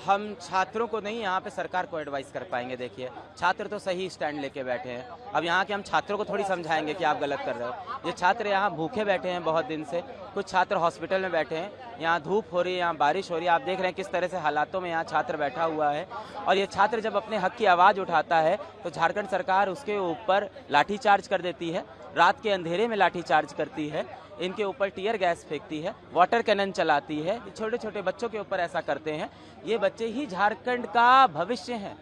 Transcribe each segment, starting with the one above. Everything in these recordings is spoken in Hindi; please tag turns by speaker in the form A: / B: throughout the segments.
A: हम छात्रों को नहीं, यहाँ पे सरकार को एडवाइस कर पाएंगे। देखिए छात्र तो सही स्टैंड लेके बैठे हैं, अब यहाँ के हम छात्रों को थोड़ी समझाएंगे कि आप गलत कर रहे हो। ये छात्र यहाँ भूखे बैठे हैं बहुत दिन से, कुछ छात्र हॉस्पिटल में बैठे हैं, यहाँ धूप हो रही है, यहाँ बारिश हो रही है, आप देख रहे हैं किस तरह से हालातों में यहाँ छात्र बैठा हुआ है। और ये छात्र जब अपने हक की आवाज़ उठाता है तो झारखंड सरकार उसके ऊपर लाठीचार्ज कर देती है, रात के अंधेरे में लाठीचार्ज करती है, इनके ऊपर टीयर गैस फेंकती है, वाटर कैनन चलाती है, छोटे छोटे बच्चों के ऊपर ऐसा करते हैं। ये बच्चे ही झारखंड का भविष्य हैं।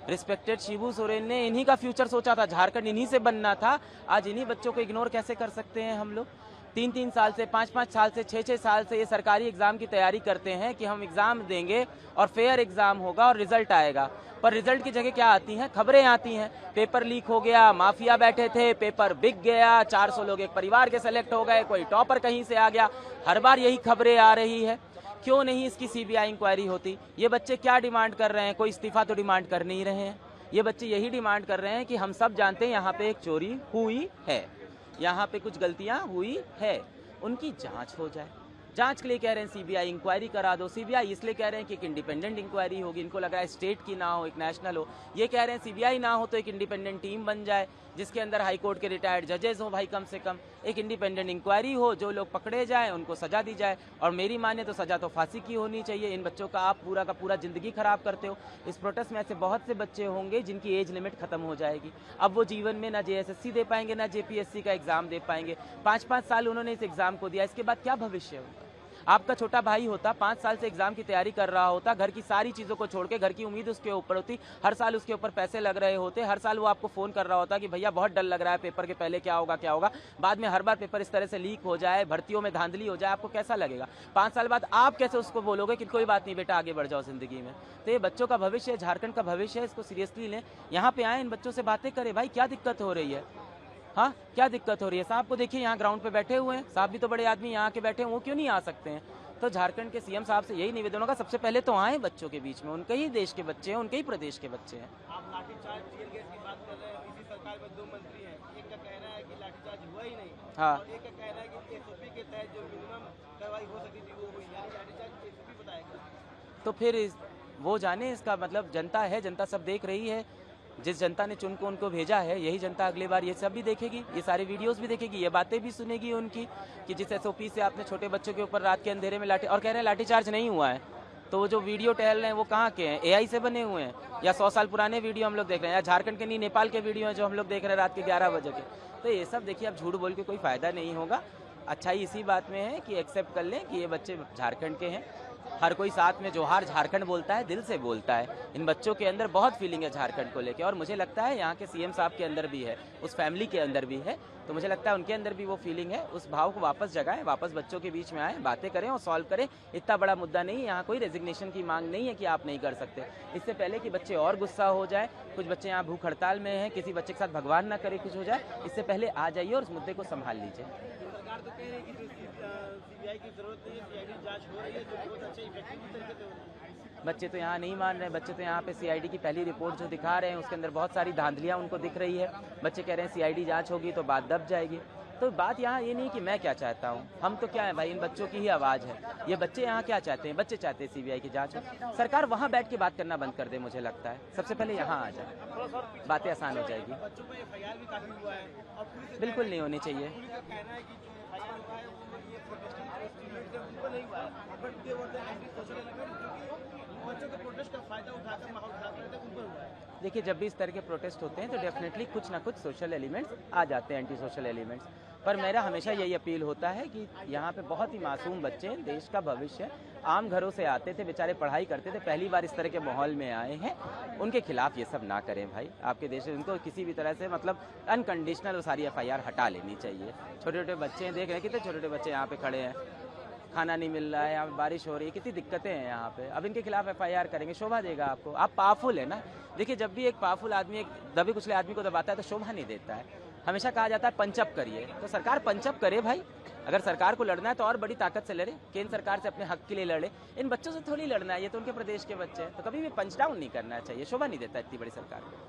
A: रिस्पेक्टेड शिबू सोरेन ने इन्हीं का फ्यूचर सोचा था, झारखंड इन्हीं से बनना था। आज इन्हीं बच्चों को इग्नोर कैसे कर सकते हैं हम लोग? 3-3 साल से, 5-5 साल से, 6-6 साल से ये सरकारी एग्जाम की तैयारी करते हैं कि हम एग्जाम देंगे और फेयर एग्जाम होगा और रिजल्ट आएगा। पर रिजल्ट की जगह क्या आती हैं? खबरें आती हैं, पेपर लीक हो गया, माफिया बैठे थे, पेपर बिक गया, 400 लोग एक परिवार के सेलेक्ट हो गए, कोई टॉपर कहीं से आ गया। हर बार यही खबरें आ रही है। क्यों नहीं इसकी सीबीआई इंक्वायरी होती? ये बच्चे क्या डिमांड कर रहे हैं? कोई इस्तीफा तो डिमांड कर नहीं रहे हैं। ये बच्चे यही डिमांड कर रहे हैं कि हम सब जानते हैं यहाँ पे एक चोरी हुई है, यहाँ पे कुछ गलतियाँ हुई है, उनकी जांच हो जाए। जांच के लिए कह रहे हैं सीबीआई इंक्वायरी करा दो। सीबीआई इसलिए कह रहे हैं कि एक इंडिपेंडेंट इंक्वायरी होगी, इनको लग रहा है स्टेट की ना हो, एक नेशनल हो। ये कह रहे हैं सीबीआई ना हो तो एक इंडिपेंडेंट टीम बन जाए जिसके अंदर हाई कोर्ट के रिटायर्ड जजेस हो, भाई कम से कम एक इंडिपेंडेंट इंक्वायरी हो, जो लोग पकड़े जाएं उनको सजा दी जाए। और मेरी माने तो सजा तो फांसी की होनी चाहिए। इन बच्चों का आप पूरा का पूरा जिंदगी खराब करते हो। इस प्रोटेस्ट में ऐसे बहुत से बच्चे होंगे जिनकी एज लिमिट खत्म हो जाएगी। अब वो जीवन में ना जेएसएससी दे पाएंगे, ना जेपीएससी का एग्जाम दे पाएंगे। 5-5 साल उन्होंने इस एग्जाम को दिया, इसके बाद क्या भविष्य होगा? आपका छोटा भाई होता, 5 साल से एग्जाम की तैयारी कर रहा होता, घर की सारी चीज़ों को छोड़ के, घर की उम्मीद उसके ऊपर होती, हर साल उसके ऊपर पैसे लग रहे होते, हर साल वो आपको फ़ोन कर रहा होता कि भैया बहुत डर लग रहा है, पेपर के पहले क्या होगा क्या होगा। बाद में हर बार पेपर इस तरह से लीक हो जाए, भर्तियों में धांधली हो जाए, आपको कैसा लगेगा? 5 साल बाद आप कैसे उसको बोलोगे कि कोई बात नहीं बेटा आगे बढ़ जाओ ज़िंदगी में? तो ये बच्चों का भविष्य है, झारखंड का भविष्य है, इसको सीरियसली लें। यहाँ पे आए, इन बच्चों से बातें करें, भाई क्या दिक्कत हो रही है? हाँ, क्या दिक्कत हो रही है? साहब को देखिए यहाँ ग्राउंड पे बैठे हुए हैं, साहब भी तो बड़े आदमी यहाँ के बैठे हैं, वो क्यों नहीं आ सकते हैं? तो झारखंड के सीएम साहब से यही निवेदन होगा, सबसे पहले तो आए बच्चों के बीच में, उनके ही देश के बच्चे हैं, उनके ही प्रदेश के बच्चे हैं।
B: आप लाठीचार्ज टीयर गैस की बात कर रहे हैं, इसी सरकार में 2 मंत्री हैं, एक का कहना है कि लाठीचार्ज हुआ ही नहीं,
A: हाँ,
B: और एक का कहना है कि एसओपी के तहत जो मिनिमम कार्रवाई हो सकती थी वो हुई, यानी लाठीचार्ज एसओपी बताएगा।
A: तो फिर वो जाने, इसका मतलब जनता है, जनता सब देख रही है। जिस जनता ने चुन को उनको भेजा है, यही जनता अगली बार ये सब भी देखेगी, ये सारे वीडियोस भी देखेगी, ये बातें भी सुनेगी उनकी कि जिस एसओपी से आपने छोटे बच्चों के ऊपर रात के अंधेरे में लाठी, और कह रहे हैं लाठीचार्ज नहीं हुआ है। तो वो जो वीडियो टहल रहे हैं वो कहाँ के हैं? एआई से बने हुए हैं, या 100 साल पुराने वीडियो हम लोग देख रहे हैं, या झारखंड के नहीं नेपाल के वीडियो हैं जो हम लोग देख रहे हैं रात के 11 बजे के। तो ये सब देखिए, अब झूठ बोल के कोई फ़ायदा नहीं होगा। अच्छाई इसी बात में है कि एक्सेप्ट कर लें कि ये बच्चे झारखंड के हैं। हर कोई साथ में जोहार झारखंड बोलता है, दिल से बोलता है। इन बच्चों के अंदर बहुत फीलिंग है झारखंड को लेके, और मुझे लगता है यहाँ के सीएम साहब के अंदर भी है, उस फैमिली के अंदर भी है। तो मुझे लगता है उनके अंदर भी वो फीलिंग है। उस भाव को वापस जगाएं, वापस बच्चों के बीच में आएँ, बातें करें और सॉल्व करें। इतना बड़ा मुद्दा नहीं है, यहाँ कोई रेजिग्नेशन की मांग नहीं है कि आप नहीं कर सकते। इससे पहले कि बच्चे और गुस्सा हो जाए, कुछ बच्चे यहाँ भूख हड़ताल में हैं, किसी बच्चे के साथ भगवान ना करे कुछ हो जाए, इससे पहले आ जाइए और उस मुद्दे को संभाल लीजिए।
B: सरकार तो कह रही है कि सीबीआई की जरूरत नहीं है, सीआईडी जांच हो रही है, जो बहुत अच्छे इफेक्टिव तरीके से हो रही है।
A: बच्चे तो यहाँ नहीं मान रहे, बच्चे तो यहाँ पे सीआईडी की पहली रिपोर्ट जो दिखा रहे हैं उसके अंदर बहुत सारी धांधलियाँ उनको दिख रही है। बच्चे कह रहे हैं सीआईडी जांच होगी तो बात दब जाएगी। तो बात यहाँ ये नहीं कि मैं क्या चाहता हूँ, हम तो क्या है भाई, इन बच्चों की ही आवाज़ है। ये बच्चे यहाँ क्या चाहते हैं? बच्चे चाहते हैं सीबीआई की जांच हो। सरकार वहाँ बैठ के बात करना बंद कर दे, मुझे लगता है सबसे पहले यहाँ आ जाए, बातें आसान हो जाएगी।
B: बच्चों पर एफआईआर भी काफी हुआ है, और
A: बिल्कुल नहीं होनी चाहिए।
B: पुलिस का कहना है कि जो एफआईआर हुआ है वो ये प्रोटेस्टिंग स्टूडेंट्स हैं उन पर नहीं हुआ है, but they were the anti social element जो कि बच्चों के प्रोटेस्ट का फायदा उठाकर माहौल खराब करते हैं, उन पर हुआ है।
A: देखिए, जब भी इस तरह के प्रोटेस्ट होते हैं तो डेफिनेटली कुछ ना कुछ सोशल एलिमेंट्स आ जाते हैं, एंटी सोशल एलिमेंट्स। पर मेरा हमेशा यही अपील होता है कि यहाँ पे बहुत ही मासूम बच्चे हैं, देश का भविष्य, आम घरों से आते थे, बेचारे पढ़ाई करते थे, पहली बार इस तरह के माहौल में आए हैं, उनके खिलाफ ये सब ना करें भाई। आपके देश में उनको किसी भी तरह से मतलब अनकंडीशनल वो सारी एफआईआर हटा लेनी चाहिए। छोटे छोटे बच्चे हैं, देख रहे हैं कितने छोटे छोटे बच्चे यहाँ पे खड़े हैं, खाना नहीं मिल रहा है, यहाँ पे बारिश हो रही है, कितनी दिक्कतें हैं यहाँ पे। अब इनके खिलाफ एफआईआर करेंगे, शोभा देगा आपको। आप पावरफुल है ना। देखिए, जब भी एक पावरफुल आदमी एक दबे कुचले आदमी को दबाता है तो शोभा नहीं देता है। हमेशा कहा जाता है पंचअप करिए, तो सरकार पंचअप करे भाई। अगर सरकार को लड़ना है तो और बड़ी ताकत से लड़े, केंद्र सरकार से अपने हक के लिए लड़े। इन बच्चों से थोड़ी लड़ना है, ये तो उनके प्रदेश के बच्चे हैं, तो कभी भी पंच डाउन नहीं करना चाहिए, शोभा नहीं देता इतनी बड़ी सरकार को।